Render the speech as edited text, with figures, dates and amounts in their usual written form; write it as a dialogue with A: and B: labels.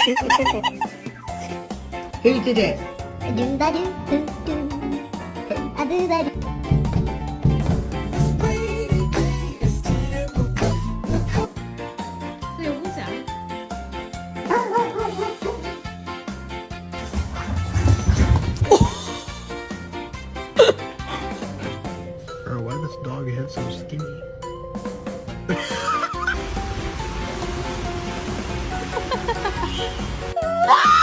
A: Who did it?
B: Bro, why this dog head so skinny?
A: Ah!